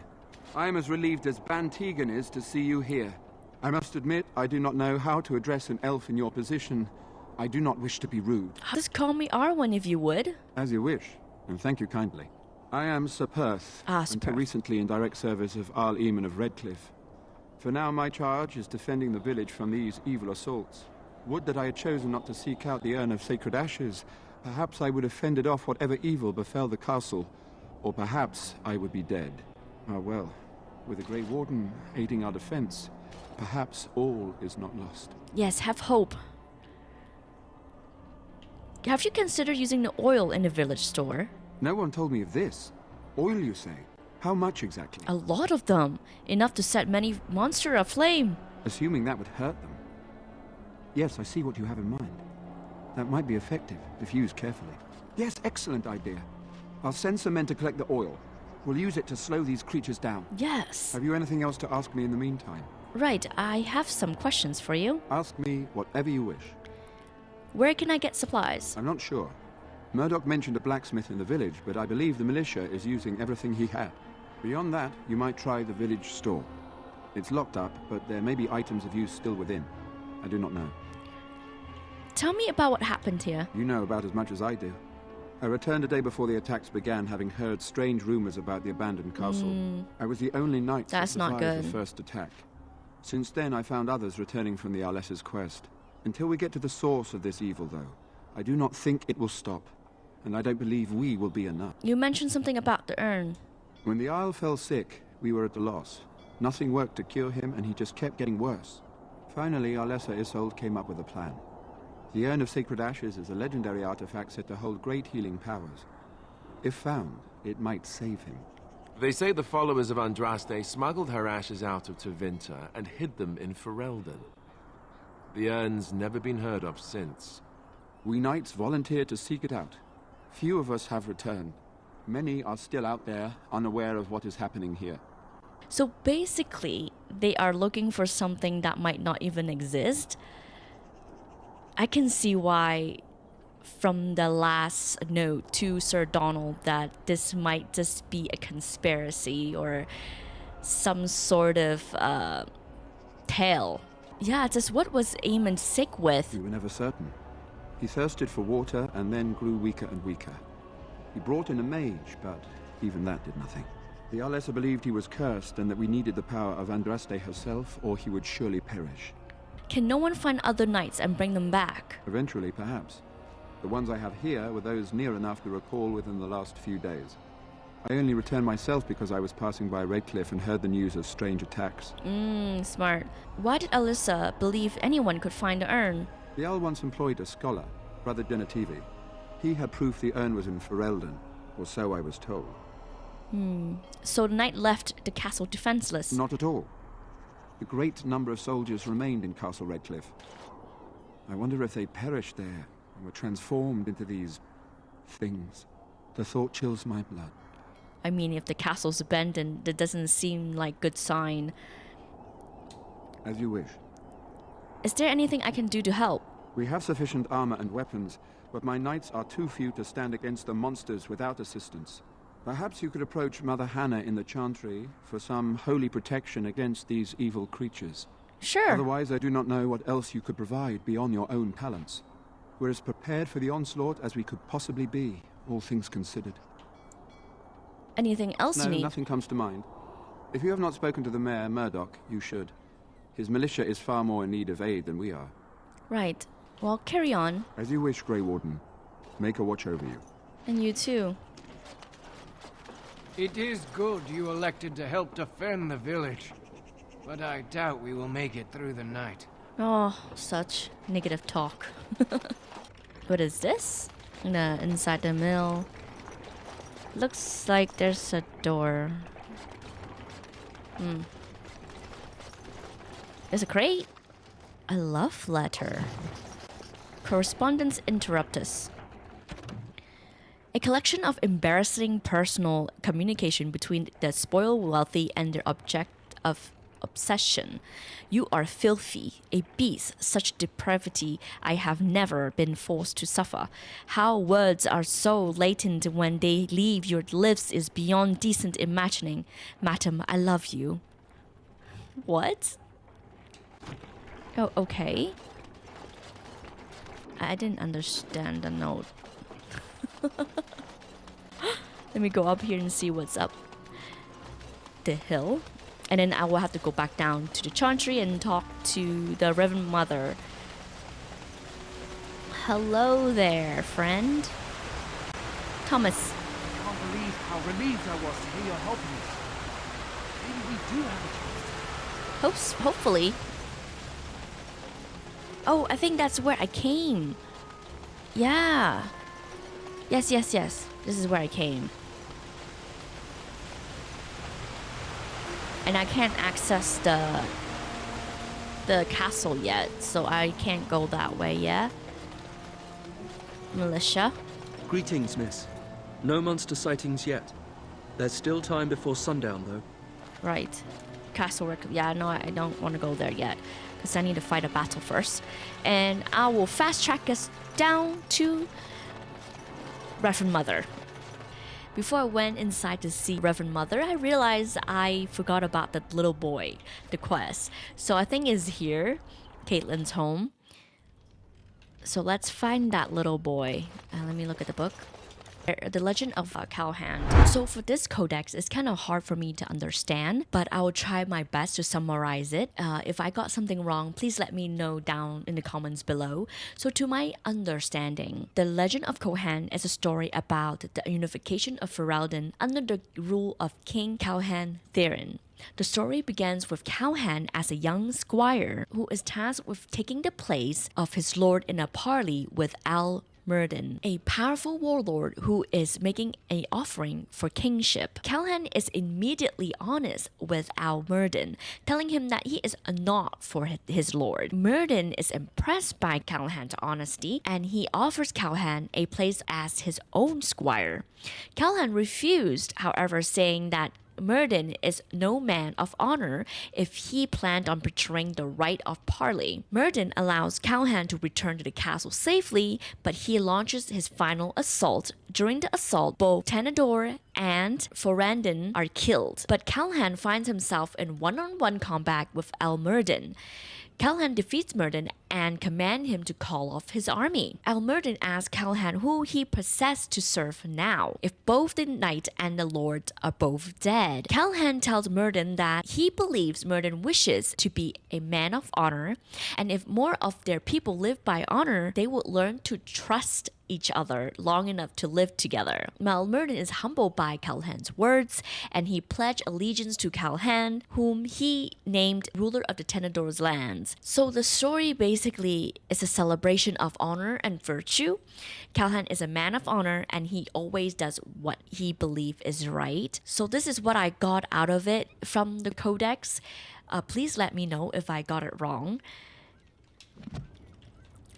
I am as relieved as Ban Tegan is to see you here. I must admit, I do not know how to address an elf in your position. I do not wish to be rude. Just call me Arwen if you would. As you wish, and thank you kindly. I am Sir Perth, until recently in direct service of Arl Eamon of Redcliffe. For now, my charge is defending the village from these evil assaults. Would that I had chosen not to seek out the urn of sacred ashes. Perhaps I would have fended off whatever evil befell the castle, or perhaps I would be dead. Ah well, with the Grey Warden aiding our defense, perhaps all is not lost. Yes, have hope. Have you considered using the oil in the village store? No one told me of this. Oil, you say? How much exactly? A lot of them. Enough to set many monsters aflame. Assuming that would hurt them. Yes, I see what you have in mind. That might be effective, if used carefully. Yes, excellent idea. I'll send some men to collect the oil. We'll use it to slow these creatures down. Yes. Have you anything else to ask me in the meantime? Right, I have some questions for you. Ask me whatever you wish. Where can I get supplies? I'm not sure. Murdoch mentioned a blacksmith in the village, but I believe the militia is using everything he had. Beyond that, you might try the village store. It's locked up, but there may be items of use still within. I do not know. Tell me about what happened here. You know about as much as I do. I returned a day before the attacks began, having heard strange rumors about the abandoned castle. I was the only knight to survive the first attack. Since then, I found others returning from the Arlessa's quest. Until we get to the source of this evil, though, I do not think it will stop. And I don't believe we will be enough. You mentioned something about the urn. When the Isle fell sick, we were at a loss. Nothing worked to cure him, and he just kept getting worse. Finally, Arlessa Isolde came up with a plan. The Urn of Sacred Ashes is a legendary artifact said to hold great healing powers. If found, it might save him. They say the followers of Andraste smuggled her ashes out of Tevinter and hid them in Ferelden. The urn's never been heard of since. We knights volunteered to seek it out. Few of us have returned. Many are still out there, unaware of what is happening here. So basically, they are looking for something that might not even exist. I can see why, from the last note to Sir Donald, that this might just be a conspiracy or some sort of tale. Yeah, just what was Eamon sick with? We were never certain. He thirsted for water and then grew weaker and weaker. He brought in a mage, but even that did nothing. The Arlessa believed he was cursed and that we needed the power of Andraste herself, or he would surely perish. Can no one find other knights and bring them back? Eventually, perhaps. The ones I have here were those near enough to recall within the last few days. I only returned myself because I was passing by Redcliffe and heard the news of strange attacks. Smart. Why did Alyssa believe anyone could find the urn? The Jarl once employed a scholar, Brother Genetivi. He had proof the urn was in Ferelden, or so I was told. So the knight left the castle defenseless? Not at all. A great number of soldiers remained in Castle Redcliffe. I wonder if they perished there and were transformed into these things. The thought chills my blood. I mean, if the castle's abandoned, that doesn't seem like good sign. As you wish. Is there anything I can do to help? We have sufficient armor and weapons, but my knights are too few to stand against the monsters without assistance. Perhaps you could approach Mother Hannah in the Chantry for some holy protection against these evil creatures. Sure. Otherwise, I do not know what else you could provide beyond your own talents. We're as prepared for the onslaught as we could possibly be, all things considered. Anything else you need? No, nothing comes to mind. If you have not spoken to the mayor, Murdoch, you should. His militia is far more in need of aid than we are. Right. Well, carry on. As you wish, Grey Warden. Make a watch over you. And you too. It is good you elected to help defend the village, but I doubt we will make it through the night. Oh, such negative talk. What is this? Inside the mill. Looks like there's a door. There's a crate. A love letter. Correspondence interruptus. A collection of embarrassing personal communication between the spoiled wealthy and their object of obsession. You are filthy, a beast, such depravity I have never been forced to suffer. How words are so latent when they leave your lips is beyond decent imagining. Madam, I love you. What? Oh, okay. I didn't understand the note. Let me go up here and see what's up the hill. And then I will have to go back down to the Chantry and talk to the Reverend Mother. Hello there, friend. Thomas. I can't believe how relieved I was to hear you're helping us. Maybe we do have a chance. Hopefully. Oh, I think that's where I came. Yeah. Yes. This is where I came. And I can't access the castle yet, so I can't go that way yet. Militia. Greetings, miss. No monster sightings yet. There's still time before sundown, though. Right. Castle work. Yeah, no, I don't want to go there yet, because I need to fight a battle first. And I will fast track us down to Reverend Mother. Before I went inside to see Reverend Mother, I realized I forgot about the little boy, the quest. So I think it's here, Kaitlyn's home. So let's find that little boy. Let me look at the book. The Legend of Calenhad. So for this codex, it's kind of hard for me to understand, but I will try my best to summarize it. If I got something wrong, please let me know down in the comments below. So to my understanding, the Legend of Calenhad is a story about the unification of Ferelden under the rule of King Calenhad. The story begins with Calenhad as a young squire who is tasked with taking the place of his lord in a parley with Myrddin, a powerful warlord who is making an offering for kingship. Calenhad is immediately honest with Myrddin, telling him that he is not for his lord. Myrddin is impressed by Calenhad's honesty, and he offers Calenhad a place as his own squire. Calenhad refused, however, saying that Myrddin is no man of honor if he planned on betraying the right of parley. Myrddin allows Calenhad to return to the castle safely, but he launches his final assault. During the assault, both Tenedor and Ferelden are killed, but Calenhad finds himself in one-on-one combat with Myrddin. Calenhad defeats Myrddin and commands him to call off his army. Myrddin asks Calenhad who he possessed to serve now, if both the knight and the lord are both dead. Calenhad tells Myrddin that he believes Myrddin wishes to be a man of honor, and if more of their people live by honor, they would learn to trust each other long enough to live together. Myrddin is humbled by Calenhad's words, and he pledged allegiance to Calenhad, whom he named ruler of the Tenedor's lands. So the story basically is a celebration of honor and virtue. Calenhad is a man of honor, and he always does what he believes is right. So this is what I got out of it from the Codex. Please let me know if I got it wrong.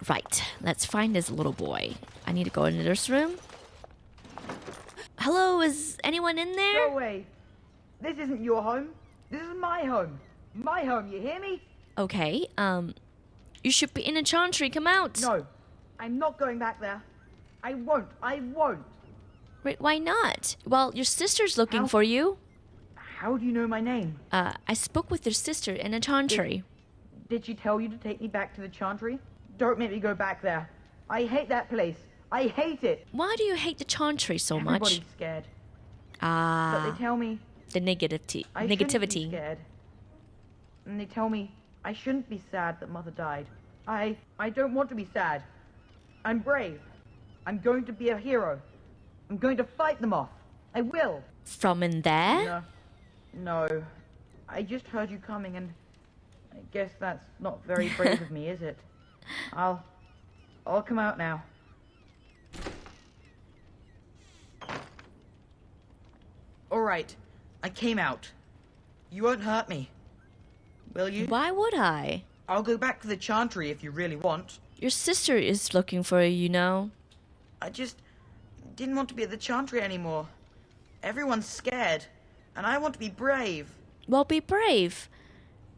Right, let's find this little boy. I need to go into this room. Hello, is anyone in there? Go away. This isn't your home. This is my home. My home, you hear me? Okay, you should be in a Chantry. Come out. No, I'm not going back there. I won't. Wait, why not? Well, your sister's looking for you. How do you know my name? I spoke with your sister in a Chantry. Did she tell you to take me back to the Chantry? Don't make me go back there. I hate that place. I hate it. Why do you hate the Chantry so much? Everybody's scared. But they tell me the negativity. I shouldn't be scared. And they tell me I shouldn't be sad that Mother died. I don't want to be sad. I'm brave. I'm going to be a hero. I'm going to fight them off. I will. From in there? No. I just heard you coming and I guess that's not very brave of me, is it? I'll come out now. Alright, I came out. You won't hurt me, will you? Why would I? I'll go back to the Chantry if you really want. Your sister is looking for you, you know. I just didn't want to be at the Chantry anymore. Everyone's scared, and I want to be brave. Well, be brave.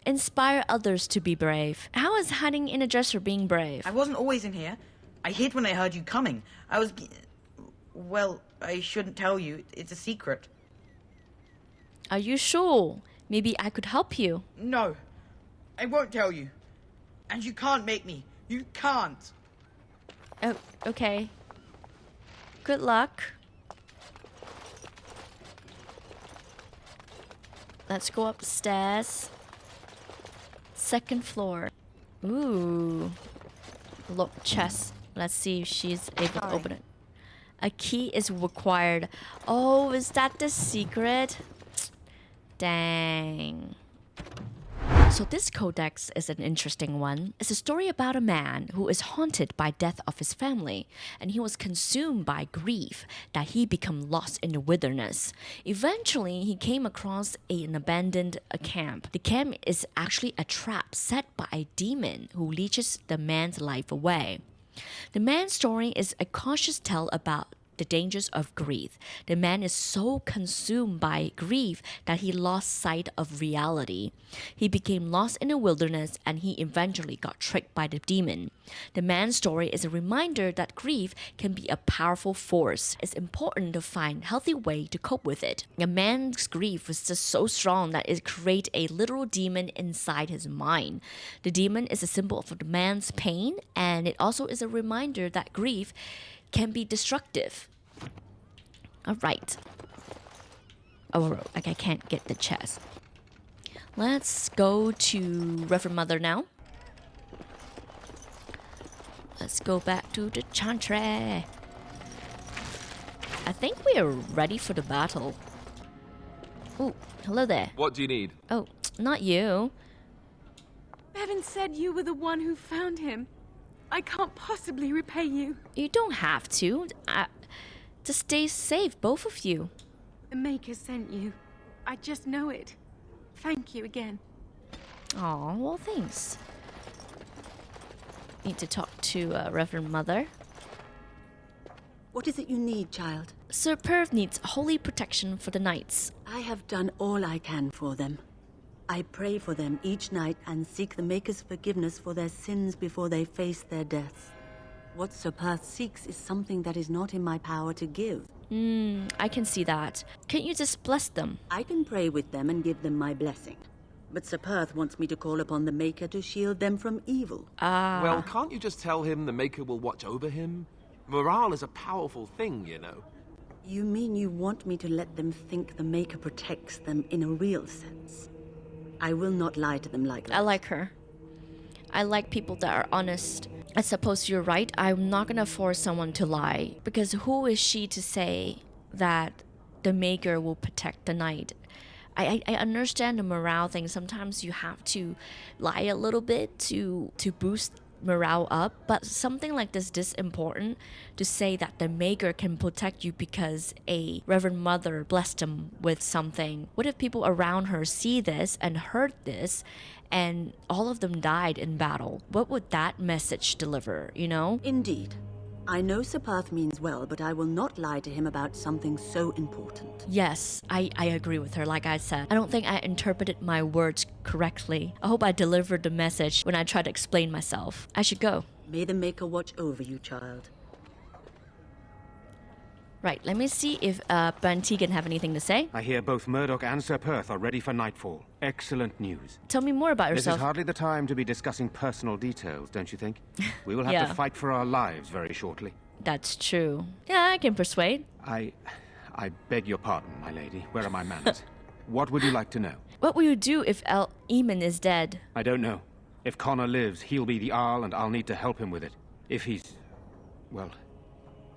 Inspire others to be brave. How is hiding in a dresser being brave? I wasn't always in here. I hid when I heard you coming. Well, I shouldn't tell you. It's a secret. Are you sure? Maybe I could help you. No, I won't tell you. And you can't make me. You can't. Oh, okay. Good luck. Let's go upstairs. Second floor. Ooh. Lock chest. Let's see if she's able to open it. A key is required. Oh, is that the secret? Dang. So this codex is an interesting one. It's a story about a man who is haunted by death of his family, and he was consumed by grief that he became lost in the wilderness. Eventually, he came across an abandoned camp. The camp is actually a trap set by a demon who leeches the man's life away. The man's story is a cautious tale about the dangers of grief. The man is so consumed by grief that he lost sight of reality. He became lost in the wilderness and he eventually got tricked by the demon. The man's story is a reminder that grief can be a powerful force. It's important to find a healthy way to cope with it. The man's grief was just so strong that it created a literal demon inside his mind. The demon is a symbol of the man's pain, and it also is a reminder that grief can be destructive. Alright. Oh, like I can't get the chest. Let's go to Reverend Mother now. Let's go back to the Chantry. I think we are ready for the battle. Oh, hello there. What do you need? Oh, not you. Bevan said you were the one who found him. I can't possibly repay you. You don't have to. Just stay safe, both of you. The Maker sent you. I just know it. Thank you again. Aw, well, thanks. Need to talk to Reverend Mother. What is it you need, child? Sir Perth needs holy protection for the knights. I have done all I can for them. I pray for them each night and seek the Maker's forgiveness for their sins before they face their deaths. What Sir Perth seeks is something that is not in my power to give. I can see that. Can't you just bless them? I can pray with them and give them my blessing. But Sir Perth wants me to call upon the Maker to shield them from evil. Well, can't you just tell him the Maker will watch over him? Morale is a powerful thing, you know. You mean you want me to let them think the Maker protects them in a real sense? I will not lie to them like that. I like her. I like people that are honest. I suppose you're right. I'm not gonna force someone to lie, because who is she to say that the Maker will protect the knight? I understand the morale thing. Sometimes you have to lie a little bit to boost morale up, but something like this important to say that the Maker can protect you because a Reverend Mother blessed him with something. What if people around her see this and heard this and all of them died in battle? What would that message deliver, you know? Indeed. I know Sir Perth means well, but I will not lie to him about something so important. Yes, I agree with her. Like I said, I don't think I interpreted my words correctly. I hope I delivered the message when I tried to explain myself. I should go. May the Maker watch over you, child. Right, let me see if Ben Tegan have anything to say. I hear both Murdoch and Sir Perth are ready for nightfall. Excellent news. Tell me more about yourself. This is hardly the time to be discussing personal details, don't you think? We will have to fight for our lives very shortly. That's true. Yeah, I can persuade. I beg your pardon, my lady. Where are my manners? What would you like to know? What will you do if Eamon is dead? I don't know. If Connor lives, he'll be the Arl and I'll need to help him with it. If he's... well...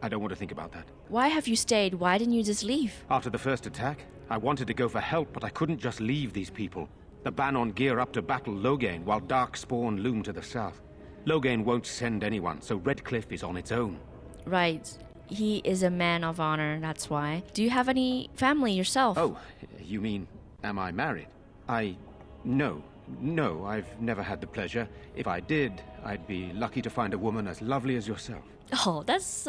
I don't want to think about that. Why have you stayed? Why didn't you just leave? After the first attack, I wanted to go for help, but I couldn't just leave these people. The Bannon gear up to battle Loghain while Darkspawn loom to the south. Loghain won't send anyone, so Redcliffe is on its own. Right. He is a man of honor, that's why. Do you have any family yourself? Oh, you mean, am I married? No, I've never had the pleasure. If I did, I'd be lucky to find a woman as lovely as yourself. Oh,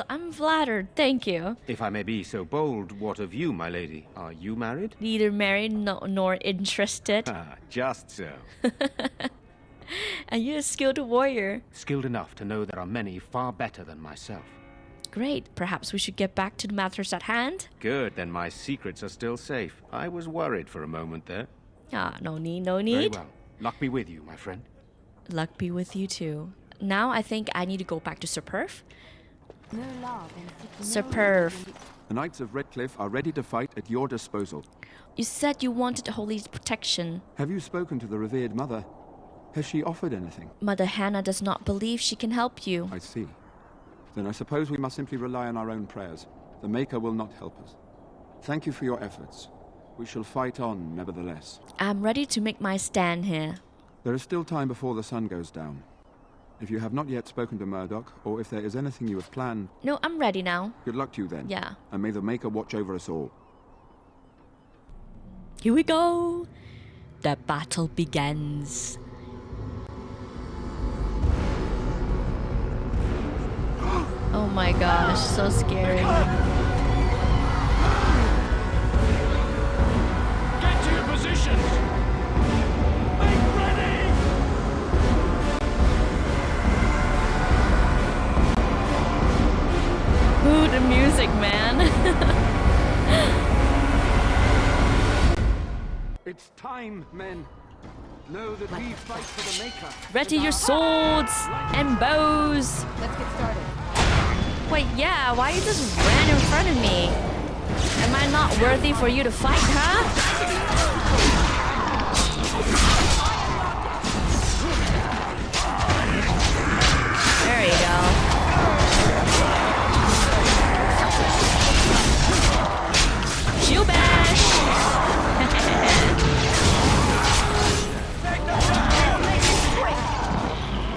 I'm flattered, thank you. If I may be so bold, what of you, my lady? Are you married? Neither married nor interested. Just so. And you're a skilled warrior. Skilled enough to know there are many far better than myself. Great, perhaps we should get back to the matters at hand? Good, then my secrets are still safe. I was worried for a moment there. No need. Very well. Luck be with you, my friend. Luck be with you too. Now I think I need to go back to Sir Perth. Sir Perth. The Knights of Redcliffe are ready to fight at your disposal. You said you wanted holy protection. Have you spoken to the revered mother? Has she offered anything? Mother Hannah does not believe she can help you. I see. Then I suppose we must simply rely on our own prayers. The Maker will not help us. Thank you for your efforts. We shall fight on, nevertheless. I'm ready to make my stand here. There is still time before the sun goes down. If you have not yet spoken to Murdoch, or if there is anything you have planned... No, I'm ready now. Good luck to you then. Yeah. And may the Maker watch over us all. Here we go. The battle begins. Oh my gosh, so scary. Get to your positions! Make ready! Ooh, the music, man. It's time, men. Know that we fight for the Maker. Ready your swords and bows. Let's get started. Wait, yeah, why you just ran in front of me? Am I not worthy for you to fight, huh? There you go. Shield bash!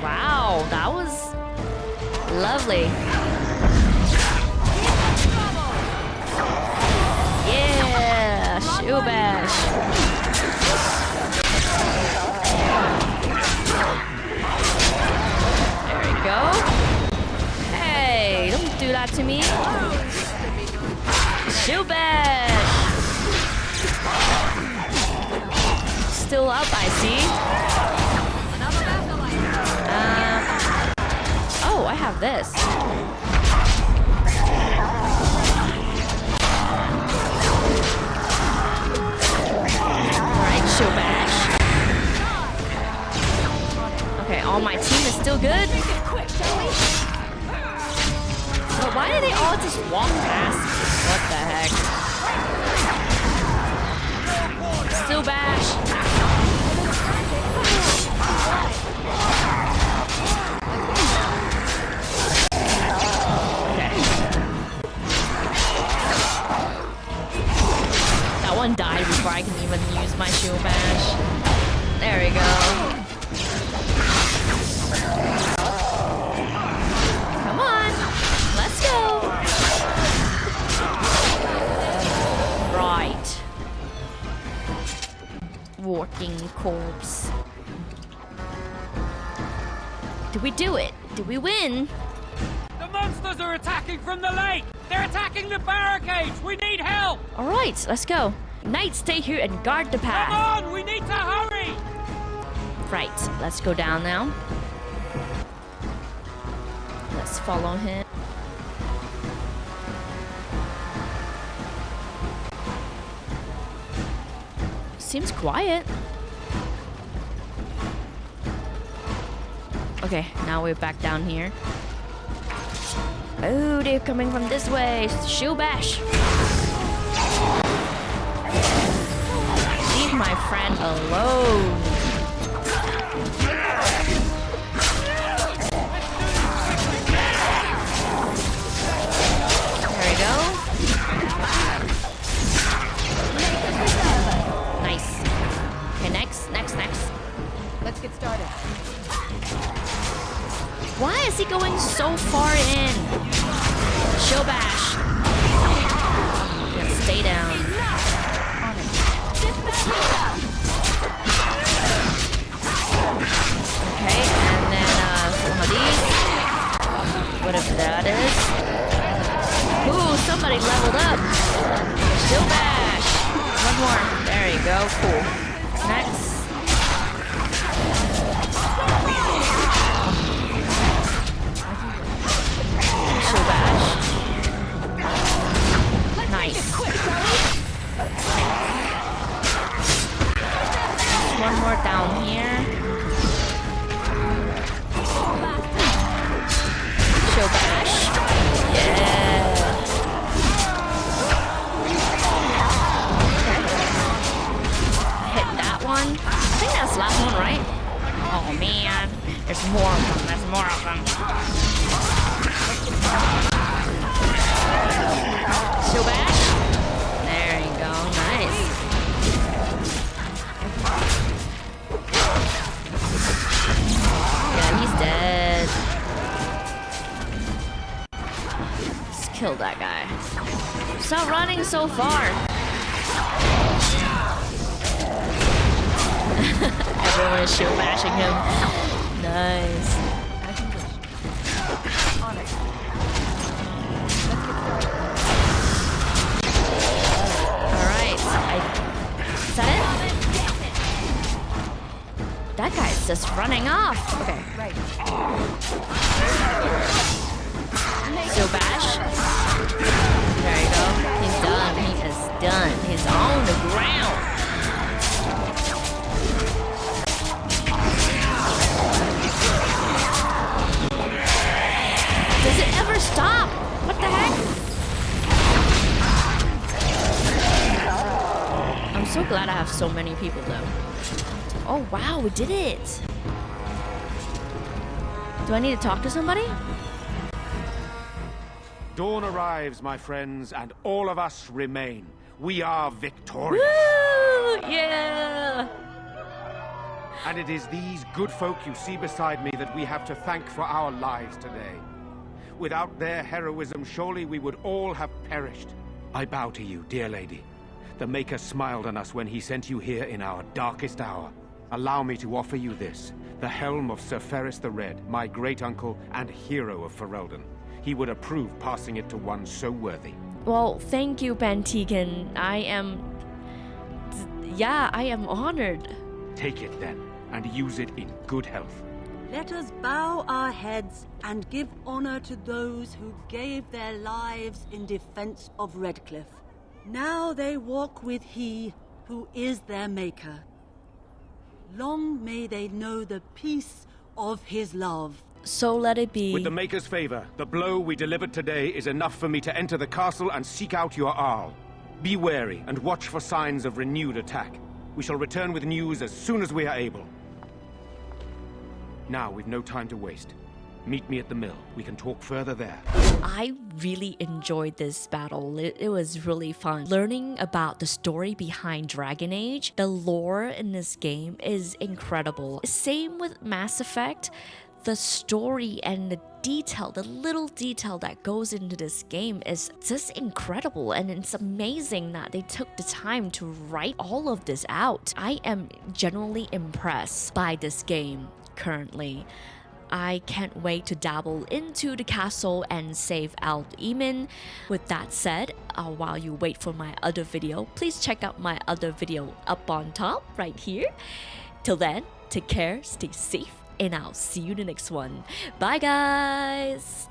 Wow, that was lovely. Yeah, shield bash. There we go. Hey, don't do that to me. Shield bash. Still up, I see. Oh, I have this. Alright, shield bash. Okay, all my team is still good. But why did they all just walk past me? What the heck? Still bash. That one died before I can even use my shield bash. There we go. Come on. Let's go. Right. Walking corpse. Did we do it? Did we win? The monsters are attacking from the lake! They're attacking the barricades! We need help! Alright, let's go. Knights, stay here and guard the path. Come on! We need to hurry! Right, let's go down now. Let's follow him. Seems quiet. Okay, now we're back down here. Oh, they're coming from this way. Shield bash. Leave my friend alone. There we go. Nice. Okay, next. Let's get started. Why is he going so far in? Show bash. Yeah, stay down. Okay, and then some of these. Whatever that is. Ooh, somebody leveled up. Show bash. One more. There you go. Cool. Next. Show bash. Nice. One more down here. Show bash. Yeah. Hit that one. I think that's the last one, right? Oh man. There's more of them. There's more of them. Show bash. There you go. Nice. Yeah, he's dead. Let's kill that guy. Stop running so far. Everyone is show bashing him. Nice. Alright. Is that it? That guy's just running off. Okay. Right. So bash. There you go. He's done. He is done. He's on the ground. Does it ever stop? What the heck? I'm so glad I have so many people though. Oh wow, we did it. Do I need to talk to somebody? Dawn arrives, my friends, and all of us remain. We are victorious. Woo! Yeah! And it is these good folk you see beside me that we have to thank for our lives today. Without their heroism, surely we would all have perished. I bow to you, dear lady. The Maker smiled on us when he sent you here in our darkest hour. Allow me to offer you this, the helm of Sir Ferris the Red, my great-uncle and hero of Ferelden. He would approve passing it to one so worthy. Well, thank you, Bantegan. I am honored. Take it then, and use it in good health. Let us bow our heads and give honor to those who gave their lives in defense of Redcliffe. Now they walk with he who is their maker. Long may they know the peace of his love. So let it be. With the Maker's favor, the blow we delivered today is enough for me to enter the castle and seek out your Arl. Be wary and watch for signs of renewed attack. We shall return with news as soon as we are able. Now, we've no time to waste. Meet me at the mill. We can talk further there. I really enjoyed this battle. It was really fun. Learning about the story behind Dragon Age, the lore in this game is incredible. Same with Mass Effect. The story and the detail, the little detail that goes into this game is just incredible, and it's amazing that they took the time to write all of this out. I am genuinely impressed by this game currently. I can't wait to dabble into the castle and save out Eamon. With that said, while you wait for my other video, please check out my other video up on top right here. Till then, take care, stay safe, and I'll see you in the next one. Bye guys!